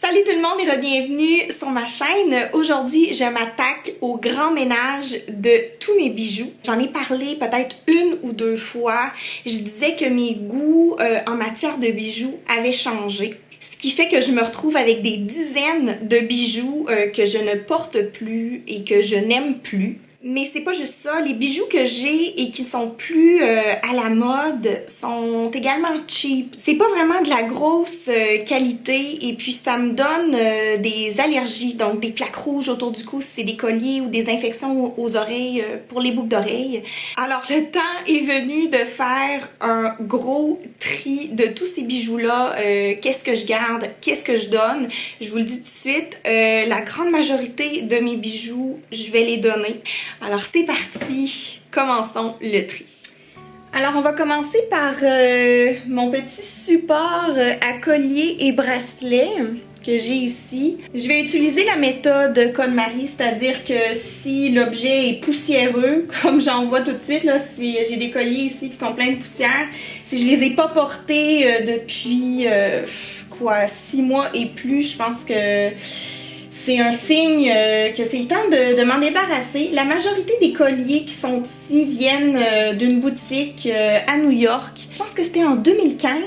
Salut tout le monde et bienvenue sur ma chaîne. Aujourd'hui, je m'attaque au grand ménage de tous mes bijoux. J'en ai parlé peut-être une ou deux fois. Je disais que mes goûts en matière de bijoux avaient changé. Ce qui fait que je me retrouve avec des dizaines de bijoux que je ne porte plus et que je n'aime plus. Mais c'est pas juste ça, les bijoux que j'ai et qui sont plus à la mode sont également cheap. C'est pas vraiment de la grosse qualité et puis ça me donne des allergies, donc des plaques rouges autour du cou si c'est des colliers ou des infections aux oreilles pour les boucles d'oreilles. Alors le temps est venu de faire un gros tri de tous ces bijoux-là. Qu'est-ce que je garde, qu'est-ce que je donne? Je vous le dis tout de suite, la grande majorité de mes bijoux, je vais les donner. Alors c'est parti, commençons le tri. Alors on va commencer par mon petit support à collier et bracelet que j'ai ici. Je vais utiliser la méthode KonMari, c'est-à-dire que si l'objet est poussiéreux, comme j'en vois tout de suite, là, si j'ai des colliers ici qui sont pleins de poussière, si je les ai pas portés depuis 6 mois et plus, je pense que c'est un signe que c'est le temps de m'en débarrasser. La majorité des colliers qui sont ici viennent d'une boutique à New York. Je pense que c'était en 2015.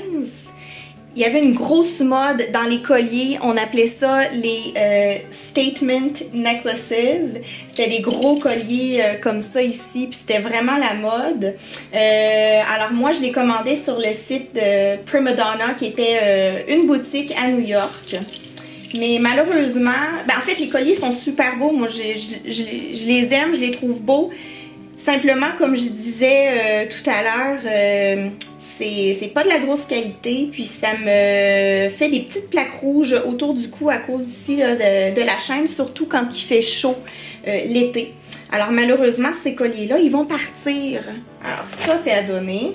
Il y avait une grosse mode dans les colliers. On appelait ça les statement necklaces. C'était des gros colliers comme ça ici. Puis c'était vraiment la mode. Alors moi, je les commandais sur le site de Prima Donna, qui était une boutique à New York. Mais malheureusement, en fait les colliers sont super beaux, moi je les aime, je les trouve beaux. Simplement comme je disais tout à l'heure, c'est pas de la grosse qualité, puis ça me fait des petites plaques rouges autour du cou à cause ici là, de la chaîne, surtout quand il fait chaud l'été. Alors malheureusement ces colliers là ils vont partir. Alors ça c'est à donner,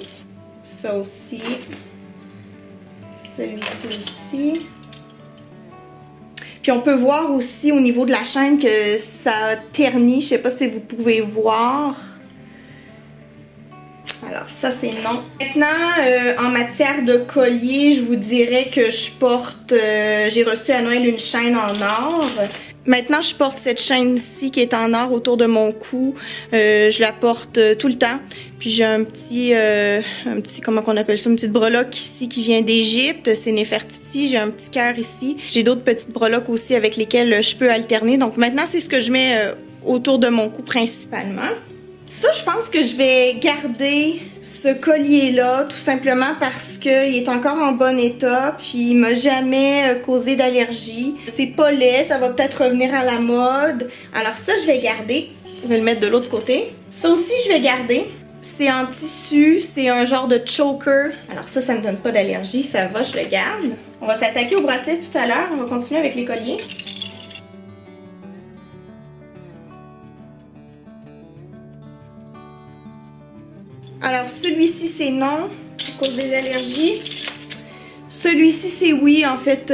ça aussi, celui-ci aussi. Puis on peut voir aussi au niveau de la chaîne que ça ternit. Je sais pas si vous pouvez voir. Alors ça c'est non. Maintenant en matière de collier, je vous dirais que je porte, j'ai reçu à Noël une chaîne en or. Maintenant je porte cette chaîne-ci qui est en or autour de mon cou. Je la porte tout le temps. Puis j'ai un petit, comment qu'on appelle ça, une petite breloque ici qui vient d'Égypte. C'est Nefertiti. J'ai un petit cœur ici. J'ai d'autres petites breloques aussi avec lesquelles je peux alterner. Donc maintenant c'est ce que je mets autour de mon cou principalement. Ça, je pense que je vais garder ce collier-là tout simplement parce qu'il est encore en bon état puis il m'a jamais causé d'allergie. C'est pas laid, ça va peut-être revenir à la mode. Alors ça, je vais garder. Je vais le mettre de l'autre côté. Ça aussi, je vais garder. C'est en tissu, c'est un genre de choker. Alors ça, ça me donne pas d'allergie, ça va, je le garde. On va s'attaquer au bracelet tout à l'heure, on va continuer avec les colliers. Alors celui-ci c'est non, à cause des allergies. Celui-ci c'est oui, en fait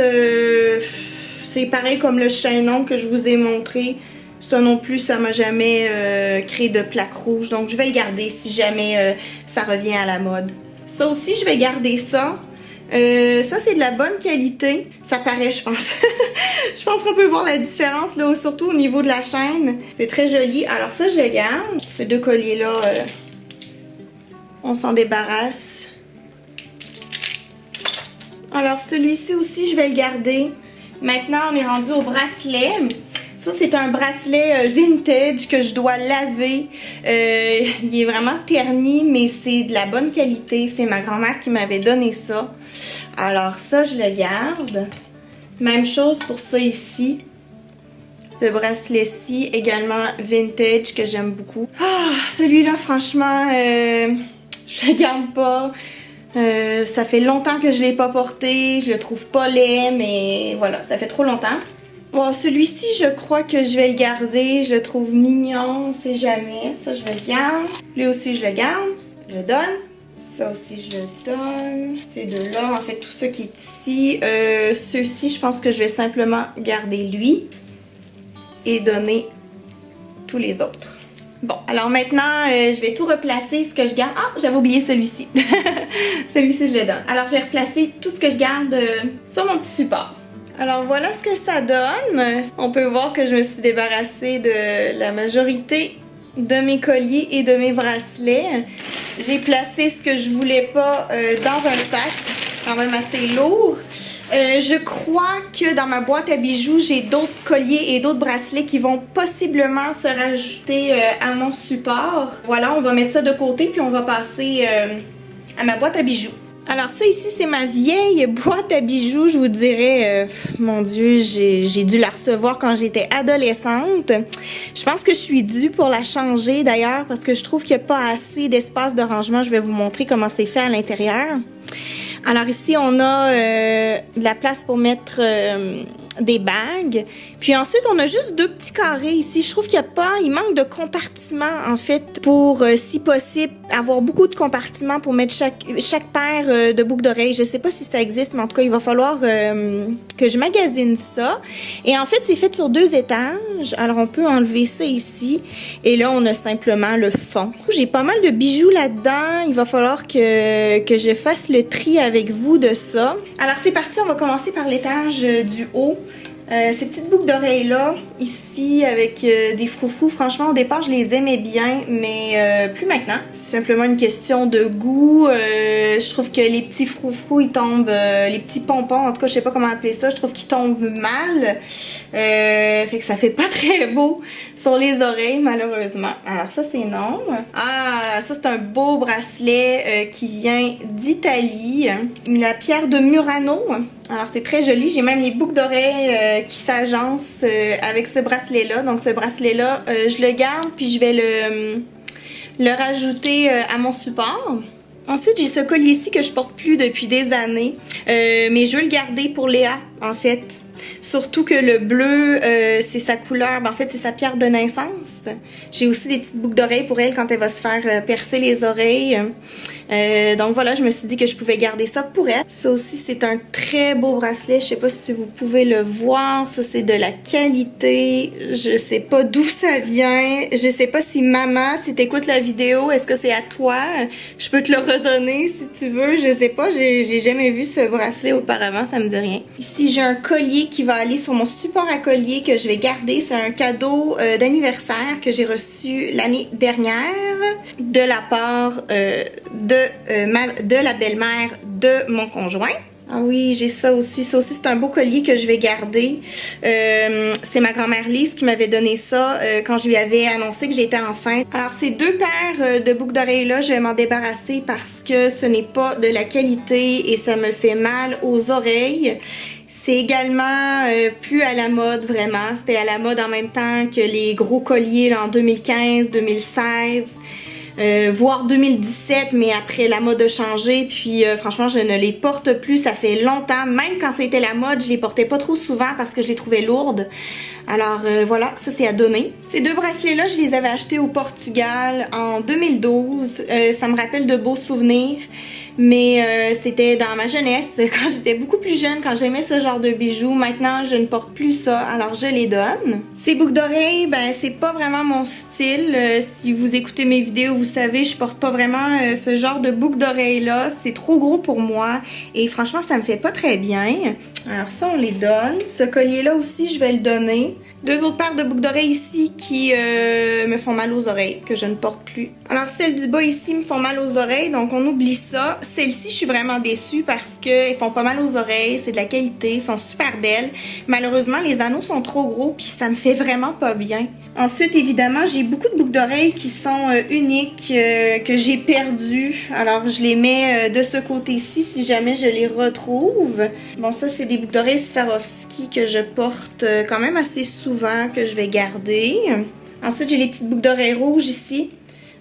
c'est pareil comme le chaînon que je vous ai montré. Ça non plus, ça m'a jamais créé de plaques rouges, donc je vais le garder si jamais ça revient à la mode. Ça aussi je vais garder ça. Ça c'est de la bonne qualité, ça paraît je pense. Je pense qu'on peut voir la différence là, surtout au niveau de la chaîne. C'est très joli, alors ça je le garde. Ces deux colliers là... on s'en débarrasse. Alors celui-ci aussi je vais le garder. Maintenant on est rendu au bracelet. Ça c'est un bracelet vintage que je dois laver. Il est vraiment terni mais c'est de la bonne qualité. C'est ma grand-mère qui m'avait donné ça. Alors ça je le garde. Même chose pour ça ici. Ce bracelet-ci également vintage que j'aime beaucoup. Ah, celui-là franchement... je le garde pas. Ça fait longtemps que je l'ai pas porté. Je le trouve pas laid, mais voilà, ça fait trop longtemps. Bon, celui-ci, je crois que je vais le garder. Je le trouve mignon, on sait jamais. Ça, je le garde. Lui aussi, je le garde. Je le donne. Ça aussi, je le donne. Ces deux-là, en fait, tout ce qui est ici. Ceux-ci, je pense que je vais simplement garder lui et donner tous les autres. Bon, alors maintenant, je vais tout replacer, ce que je garde. Ah, j'avais oublié celui-ci. Celui-ci, je le donne. Alors, je vais replacer tout ce que je garde sur mon petit support. Alors voilà ce que ça donne. On peut voir que je me suis débarrassée de la majorité de mes colliers et de mes bracelets. J'ai placé ce que je voulais pas dans un sac, quand même assez lourd. Je crois que dans ma boîte à bijoux, j'ai d'autres colliers et d'autres bracelets qui vont possiblement se rajouter à mon support. Voilà, on va mettre ça de côté puis on va passer à ma boîte à bijoux. Alors ça ici, c'est ma vieille boîte à bijoux, je vous dirais, mon Dieu, j'ai dû la recevoir quand j'étais adolescente. Je pense que je suis due pour la changer d'ailleurs parce que je trouve qu'il n'y a pas assez d'espace de rangement. Je vais vous montrer comment c'est fait à l'intérieur. Alors ici, on a de la place pour mettre des bagues. Puis ensuite, on a juste deux petits carrés ici. Je trouve qu'il y a pas, il manque de compartiments en fait pour, si possible, avoir beaucoup de compartiments pour mettre chaque paire de boucles d'oreilles. Je sais pas si ça existe, mais en tout cas, il va falloir que je magasine ça. Et en fait, c'est fait sur 2 étages. Alors, on peut enlever ça ici. Et là, on a simplement le fond. J'ai pas mal de bijoux là-dedans. Il va falloir que je fasse le tri avec vous de ça. Alors, c'est parti. On va commencer par l'étage du haut. Ces petites boucles d'oreilles là, ici avec des froufrous, franchement au départ je les aimais bien, mais plus maintenant. C'est simplement une question de goût. Je trouve que les petits froufrous ils tombent, les petits pompons, en tout cas je sais pas comment appeler ça, je trouve qu'ils tombent mal. Fait que ça fait pas très beau sur les oreilles malheureusement. Alors ça c'est non. Ah, ça c'est un beau bracelet qui vient d'Italie. La pierre de Murano. Alors c'est très joli, j'ai même les boucles d'oreilles qui s'agencent avec ce bracelet là. Donc ce bracelet là, je le garde puis je vais le rajouter à mon support. Ensuite j'ai ce collier ici que je porte plus depuis des années, mais je veux le garder pour Léa en fait. Surtout que le bleu, c'est sa couleur, ben en fait c'est sa pierre de naissance. J'ai aussi des petites boucles d'oreilles pour elle quand elle va se faire percer les oreilles. Donc voilà, je me suis dit que je pouvais garder ça pour elle. Ça aussi c'est un très beau bracelet, je sais pas si vous pouvez le voir, ça c'est de la qualité. Je sais pas d'où ça vient, je sais pas si maman, si t'écoutes la vidéo, est-ce que c'est à toi? Je peux te le redonner si tu veux, je sais pas, j'ai jamais vu ce bracelet auparavant, ça me dit rien. Ici j'ai un collier qui va aller sur mon support à collier que je vais garder. C'est un cadeau d'anniversaire que j'ai reçu l'année dernière de la part de la belle-mère de mon conjoint. Ah oui, j'ai ça aussi. Ça aussi, c'est un beau collier que je vais garder. C'est ma grand-mère Lise qui m'avait donné ça quand je lui avais annoncé que j'étais enceinte. Alors, ces 2 paires de boucles d'oreilles-là, je vais m'en débarrasser parce que ce n'est pas de la qualité et ça me fait mal aux oreilles. C'est également plus à la mode vraiment. C'était à la mode en même temps que les gros colliers là, en 2015, 2016. Voire 2017, mais après la mode a changé, puis franchement je ne les porte plus, ça fait longtemps, même quand c'était la mode je les portais pas trop souvent parce que je les trouvais lourdes. Alors voilà, ça c'est à donner. Ces 2 bracelets là je les avais achetés au Portugal en 2012, ça me rappelle de beaux souvenirs. Mais c'était dans ma jeunesse, quand j'étais beaucoup plus jeune, quand j'aimais ce genre de bijoux. Maintenant, je ne porte plus ça, alors je les donne. Ces boucles d'oreilles, ben c'est pas vraiment mon style. Si vous écoutez mes vidéos, vous savez, je porte pas vraiment ce genre de boucles d'oreilles là. C'est trop gros pour moi et franchement, ça me fait pas très bien. Alors ça, on les donne. Ce collier là aussi, je vais le donner. 2 autres paires de boucles d'oreilles ici qui me font mal aux oreilles, que je ne porte plus. Alors celles du bas ici me font mal aux oreilles, donc on oublie ça. Celles-ci, je suis vraiment déçue parce qu'elles font pas mal aux oreilles, c'est de la qualité, elles sont super belles. Malheureusement, les anneaux sont trop gros puis ça me fait vraiment pas bien. Ensuite, évidemment, j'ai beaucoup de boucles d'oreilles qui sont uniques, que j'ai perdues. Alors, je les mets de ce côté-ci si jamais je les retrouve. Bon, ça, c'est des boucles d'oreilles Swarovski que je porte quand même assez souvent, que je vais garder. Ensuite, j'ai les petites boucles d'oreilles rouges ici,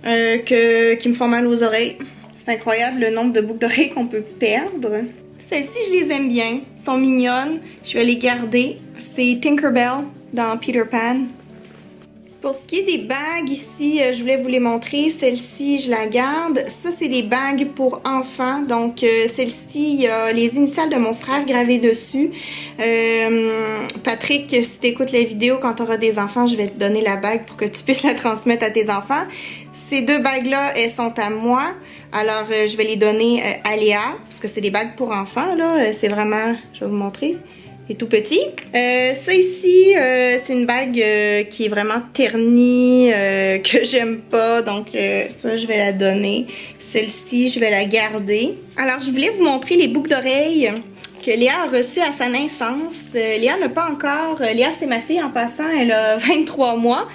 qui me font mal aux oreilles. C'est incroyable le nombre de boucles d'oreilles qu'on peut perdre. Celles-ci, je les aime bien. Elles sont mignonnes. Je vais les garder. C'est Tinkerbell dans Peter Pan. Pour ce qui est des bagues ici, je voulais vous les montrer. Celle-ci, je la garde. Ça, c'est des bagues pour enfants. Donc, celle-ci, il y a les initiales de mon frère gravées dessus. Patrick, si tu écoutes la vidéo, quand tu auras des enfants, je vais te donner la bague pour que tu puisses la transmettre à tes enfants. Ces 2 bagues-là, elles sont à moi. Alors, je vais les donner à Léa, parce que c'est des bagues pour enfants, là. C'est vraiment... Je vais vous montrer. est tout petit. Ça ici, c'est une bague qui est vraiment ternie, que j'aime pas, donc ça je vais la donner. Celle-ci, je vais la garder. Alors, je voulais vous montrer les boucles d'oreilles que Léa a reçues à sa naissance. Léa n'a pas encore... Léa, c'est ma fille en passant, elle a 23 mois.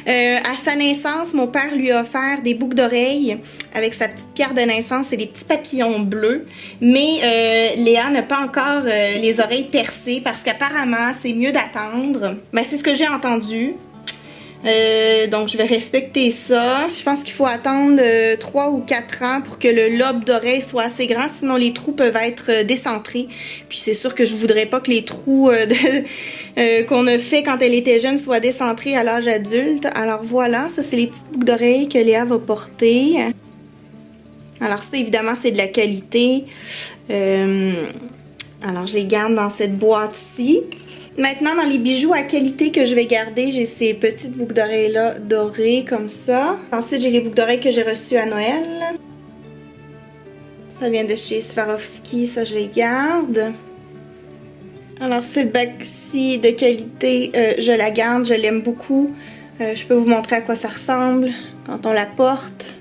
À sa naissance, mon père lui a offert des boucles d'oreilles avec sa petite pierre de naissance et des petits papillons bleus. Mais Léa n'a pas encore les oreilles percées parce qu'apparemment, c'est mieux d'attendre. Ben, c'est ce que j'ai entendu. Donc je vais respecter ça. Je pense qu'il faut attendre 3 ou 4 ans pour que le lobe d'oreille soit assez grand, sinon les trous peuvent être décentrés. Puis c'est sûr que je voudrais pas que les trous qu'on a fait quand elle était jeune soient décentrés à l'âge adulte. Alors voilà, ça c'est les petites boucles d'oreilles que Léa va porter. Alors ça évidemment c'est de la qualité. Alors je les garde dans cette boîte-ci. Maintenant, dans les bijoux à qualité que je vais garder, j'ai ces petites boucles d'oreilles là dorées comme ça. Ensuite, j'ai les boucles d'oreilles que j'ai reçues à Noël. Ça vient de chez Swarovski, ça je les garde. Alors cette bague-ci de qualité, je la garde, je l'aime beaucoup. Je peux vous montrer à quoi ça ressemble quand on la porte.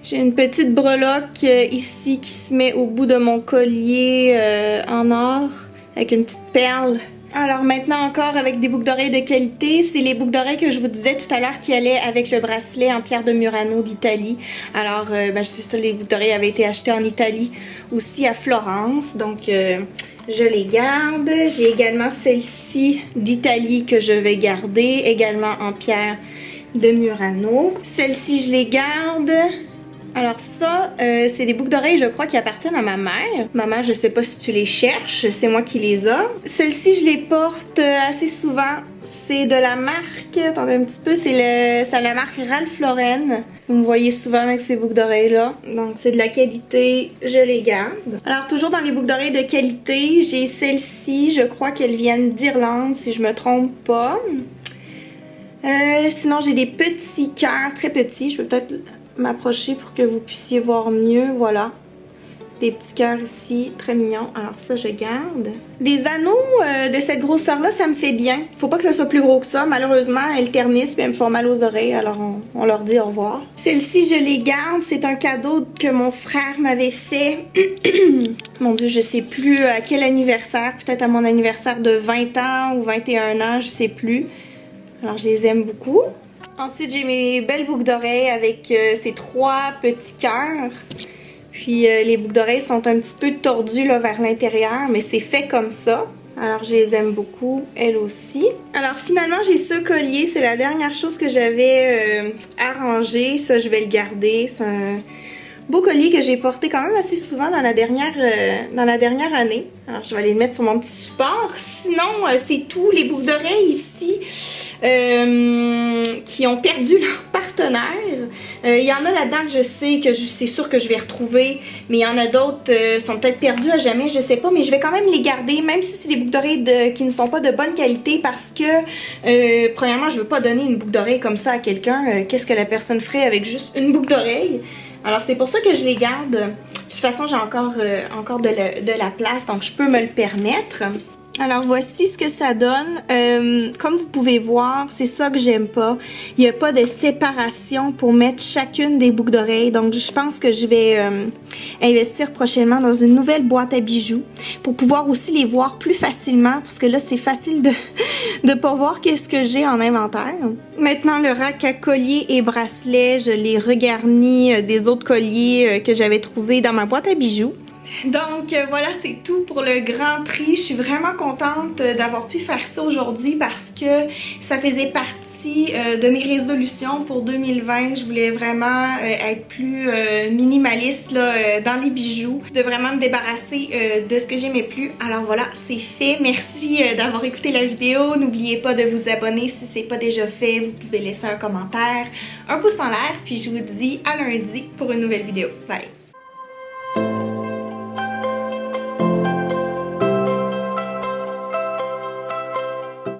J'ai une petite breloque ici qui se met au bout de mon collier en or avec une petite perle. Alors maintenant encore avec des boucles d'oreilles de qualité, c'est les boucles d'oreilles que je vous disais tout à l'heure qui allaient avec le bracelet en pierre de Murano d'Italie. Alors c'est ça, les boucles d'oreilles avaient été achetées en Italie, aussi à Florence, donc je les garde. J'ai également celle-ci d'Italie que je vais garder, également en pierre de Murano. Celle-ci je les garde. Alors ça, c'est des boucles d'oreilles, je crois, qui appartiennent à ma mère. Maman, je sais pas si tu les cherches, c'est moi qui les ai. Celles-ci, je les porte assez souvent. C'est de la marque, attendez un petit peu, c'est la marque Ralph Lauren. Vous me voyez souvent avec ces boucles d'oreilles là. Donc c'est de la qualité, je les garde. Alors toujours dans les boucles d'oreilles de qualité, j'ai celles-ci, je crois qu'elles viennent d'Irlande si je me trompe pas. Sinon j'ai des petits cœurs, très petits, je peux peut-être m'approcher pour que vous puissiez voir mieux, voilà. Des petits cœurs ici, très mignons. Alors ça, je garde. Des anneaux de cette grosseur-là, ça me fait bien. Faut pas que ça soit plus gros que ça. Malheureusement, elles ternissent et elles me font mal aux oreilles. Alors on leur dit au revoir. Celle-ci, je les garde. C'est un cadeau que mon frère m'avait fait. Mon Dieu, je sais plus à quel anniversaire. Peut-être à mon anniversaire de 20 ans ou 21 ans, je sais plus. Alors je les aime beaucoup. Ensuite, j'ai mes belles boucles d'oreilles avec ces 3 petits cœurs. Puis les boucles d'oreilles sont un petit peu tordues là, vers l'intérieur, mais c'est fait comme ça. Alors je les aime beaucoup, elles aussi. Alors finalement, j'ai ce collier. C'est la dernière chose que j'avais arrangé. Ça, je vais le garder. C'est un beau collier que j'ai porté quand même assez souvent dans la dernière année. Alors je vais aller le mettre sur mon petit support. Sinon, c'est tout. Les boucles d'oreilles ici qui ont perdu leur partenaire. Il y en a là-dedans que je sais que c'est sûr que je vais retrouver, mais il y en a d'autres sont peut-être perdus à jamais, je sais pas, mais je vais quand même les garder, même si c'est des boucles d'oreilles qui ne sont pas de bonne qualité, parce que premièrement, je veux pas donner une boucle d'oreille comme ça à quelqu'un. Qu'est-ce que la personne ferait avec juste une boucle d'oreille? Alors c'est pour ça que je les garde. De toute façon, j'ai encore de la place, donc je peux me le permettre. Alors voici ce que ça donne. Comme vous pouvez voir, c'est ça que j'aime pas. Il n'y a pas de séparation pour mettre chacune des boucles d'oreilles. Donc je pense que je vais investir prochainement dans une nouvelle boîte à bijoux pour pouvoir aussi les voir plus facilement, parce que là c'est facile de pas voir qu'est-ce que j'ai en inventaire. Maintenant, le rack à collier et bracelet, je l'ai regarni des autres colliers que j'avais trouvés dans ma boîte à bijoux. Donc voilà, c'est tout pour le grand tri. Je suis vraiment contente d'avoir pu faire ça aujourd'hui parce que ça faisait partie de mes résolutions pour 2020. Je voulais vraiment être plus minimaliste là, dans les bijoux, de vraiment me débarrasser de ce que j'aimais plus. Alors voilà, c'est fait. Merci d'avoir écouté la vidéo. N'oubliez pas de vous abonner si c'est pas déjà fait. Vous pouvez laisser un commentaire, un pouce en l'air, puis je vous dis à lundi pour une nouvelle vidéo. Bye!